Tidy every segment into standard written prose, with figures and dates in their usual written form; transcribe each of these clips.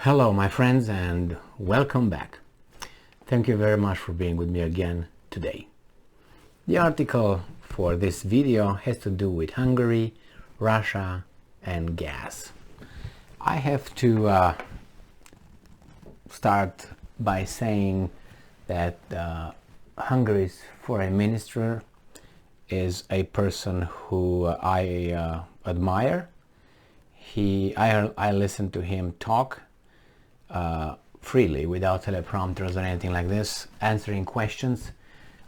Hello my friends and welcome back. Thank you very much for being with me again today. The article for this video has to do with Hungary, Russia and gas. I have to start by saying that Hungary's foreign minister is a person who I admire. I listen to him talk freely without teleprompters or anything like this, answering questions,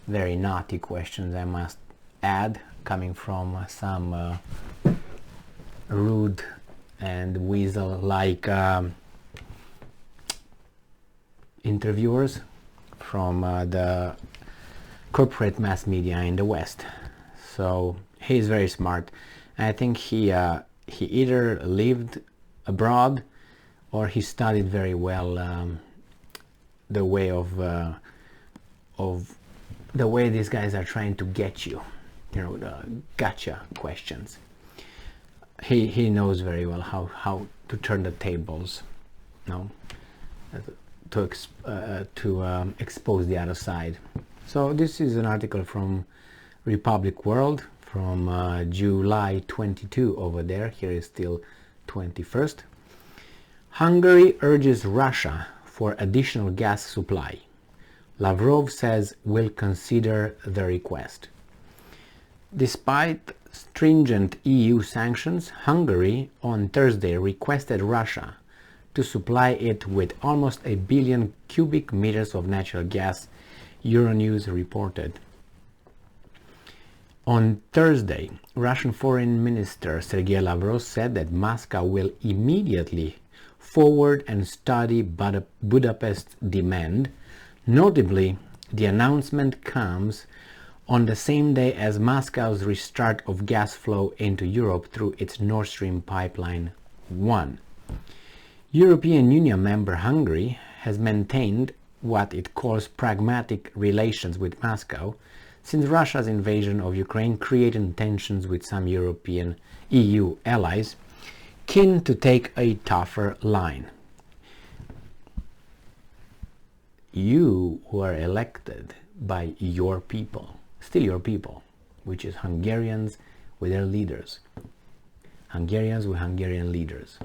very naughty questions I must add, coming from some rude and weasel-like interviewers from the corporate mass media in the West. So he's very smart. I think he either lived abroad or he studied very well the way of the way these guys are trying to get you, the gotcha questions. He knows very well how to turn the tables, to expose the other side. So this is an article from Republic World from July 22 over there. Here is still 21st. Hungary urges Russia for additional gas supply. Lavrov says will consider the request. Despite stringent EU sanctions, Hungary on Thursday requested Russia to supply it with almost 1 billion cubic meters of natural gas, Euronews reported. On Thursday, Russian Foreign Minister Sergei Lavrov said that Moscow will immediately forward and study Budapest's demand. Notably, the announcement comes on the same day as Moscow's restart of gas flow into Europe through its Nord Stream pipeline 1. European Union member Hungary has maintained what it calls pragmatic relations with Moscow since Russia's invasion of Ukraine created tensions with some European EU allies keen to take a tougher line. You were elected by your people, still your people, which is Hungarians with their leaders, Hungarians with Hungarian leaders,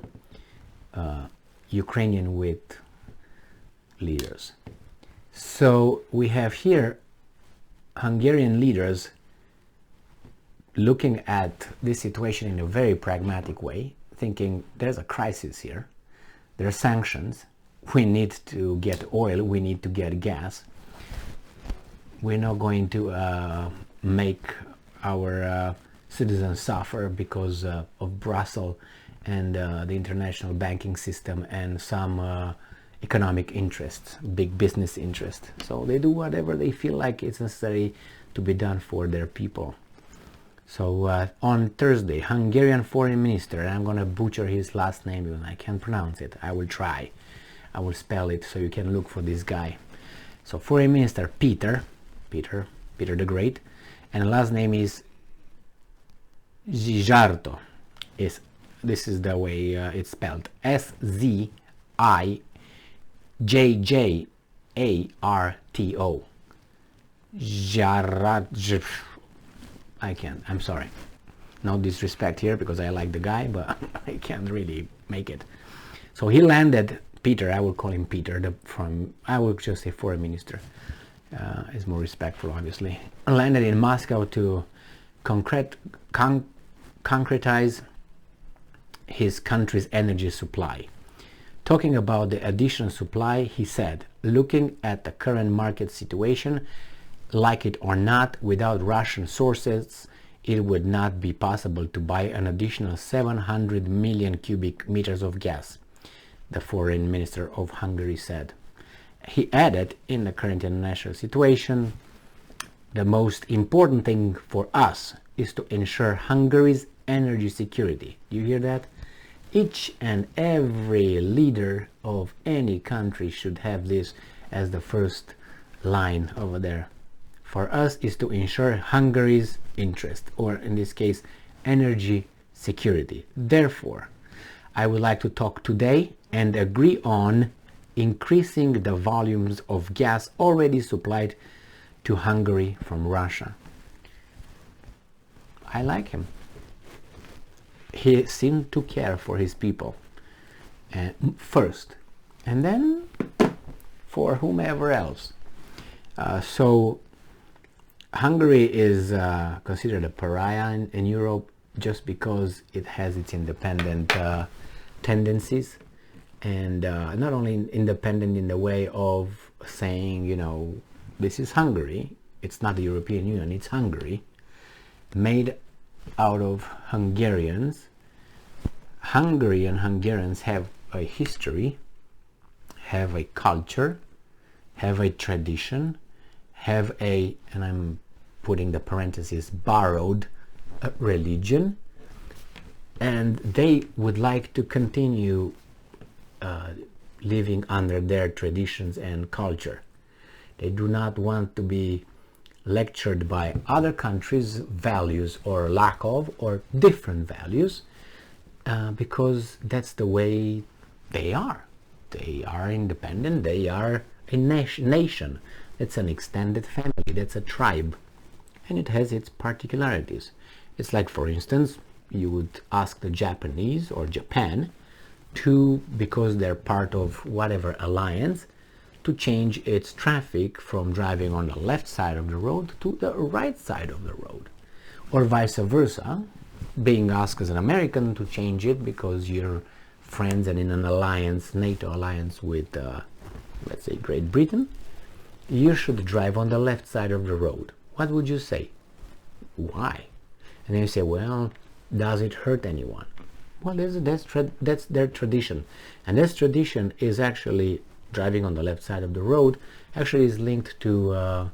Ukrainian with leaders. So we have here Hungarian leaders looking at this situation in a very pragmatic way, thinking there's a crisis here, there are sanctions, we need to get oil, we need to get gas, we're not going to make our citizens suffer because of Brussels and the international banking system and some economic interests, big business interests. So they do whatever they feel like it's necessary to be done for their people. So on Thursday, Hungarian foreign minister, and I'm going to butcher his last name because I can't pronounce it. I will try. I will spell it so you can look for this guy. So foreign minister Peter the Great, and the last name is Szijjarto. This is the way it's spelled. Szijjarto. I can't, I'm sorry. No disrespect here because I like the guy, but I can't really make it. So he landed, Peter, I will call him Peter, I will just say foreign minister, is more respectful obviously, landed in Moscow to concretize his country's energy supply. Talking about the additional supply, he said, looking at the current market situation, like it or not, without Russian sources, it would not be possible to buy an additional 700 million cubic meters of gas, the foreign minister of Hungary said. He added, in the current international situation, the most important thing for us is to ensure Hungary's energy security. Do you hear that? Each and every leader of any country should have this as the first line over there. For us is to ensure Hungary's interest, or in this case, energy security. Therefore, I would like to talk today and agree on increasing the volumes of gas already supplied to Hungary from Russia. I like him. He seemed to care for his people first, and then for whomever else. So Hungary is considered a pariah in Europe just because it has its independent tendencies, and not only independent in the way of saying, you know, this is Hungary, it's not the European Union, it's Hungary, made out of Hungarians. Hungary and Hungarians have a history, have a culture, have a tradition, have a, and I'm putting the parentheses, borrowed religion, and they would like to continue living under their traditions and culture. They do not want to be lectured by other countries' values or lack of, or different values, because that's the way they are. They are independent, they are a nation. It's an extended family, that's a tribe, and it has its particularities. It's like, for instance, you would ask the Japanese or Japan to, because they're part of whatever alliance, to change its traffic from driving on the left side of the road to the right side of the road, or vice versa, being asked as an American to change it because you're friends and in an alliance, NATO alliance with let's say Great Britain, you should drive on the left side of the road. What would you say? Why? And then you say, well, does it hurt anyone? Well, that's their tradition, and this tradition is actually driving on the left side of the road. Actually, is linked to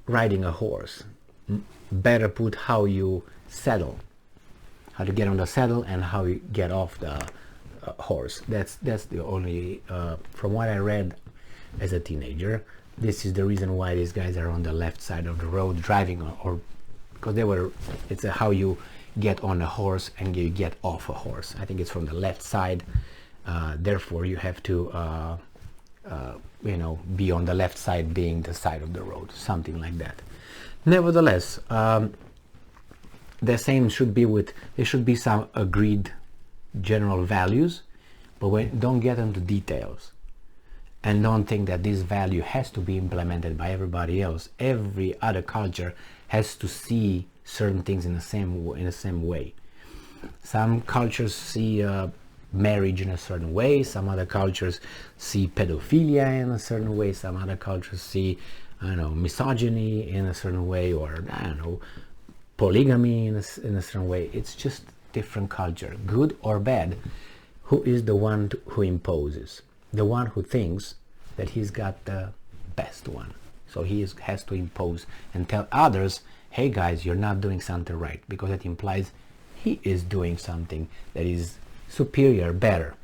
riding a horse. Better put, how you saddle, how to get on the saddle, and how you get off the horse. That's the only, from what I read as a teenager, this is the reason why these guys are on the left side of the road driving, or because they were, it's how you get on a horse and you get off a horse. I think it's from the left side, therefore you have to you know, be on the left side, being the side of the road, something like that. Nevertheless, the same should be with, there should be some agreed general values, but don't get into details, and don't think that this value has to be implemented by everybody else. Every other culture has to see certain things in the same way. Some cultures see marriage in a certain way, some other cultures see pedophilia in a certain way, some other cultures see, I don't know, misogyny in a certain way, or I don't know, polygamy in a certain way. It's just different culture, good or bad. Who is the one who imposes? The one who thinks that he's got the best one. So he has to impose and tell others, hey guys, you're not doing something right, because that implies he is doing something that is superior, better.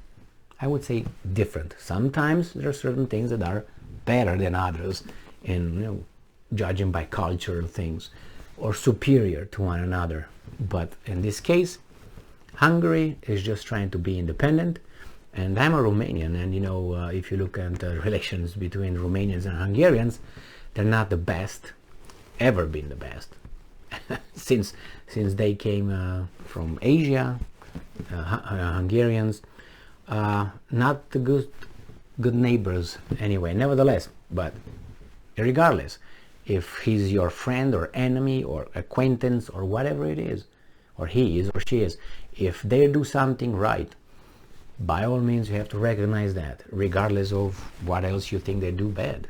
I would say different. Sometimes there are certain things that are better than others, in, you know, judging by cultural things, or superior to one another. But in this case, Hungary is just trying to be independent, and I'm a Romanian, and you know, if you look at the relations between Romanians and Hungarians, they're not the best, ever been the best, since they came from Asia. Hungarians, not the good neighbors anyway. Nevertheless, but regardless, if he's your friend or enemy or acquaintance or whatever it is, or he is or she is, if they do something right, by all means you have to recognize that, regardless of what else you think they do bad.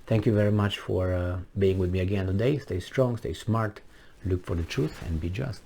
Thank you very much for being with me again today. Stay strong, stay smart, look for the truth, and be just.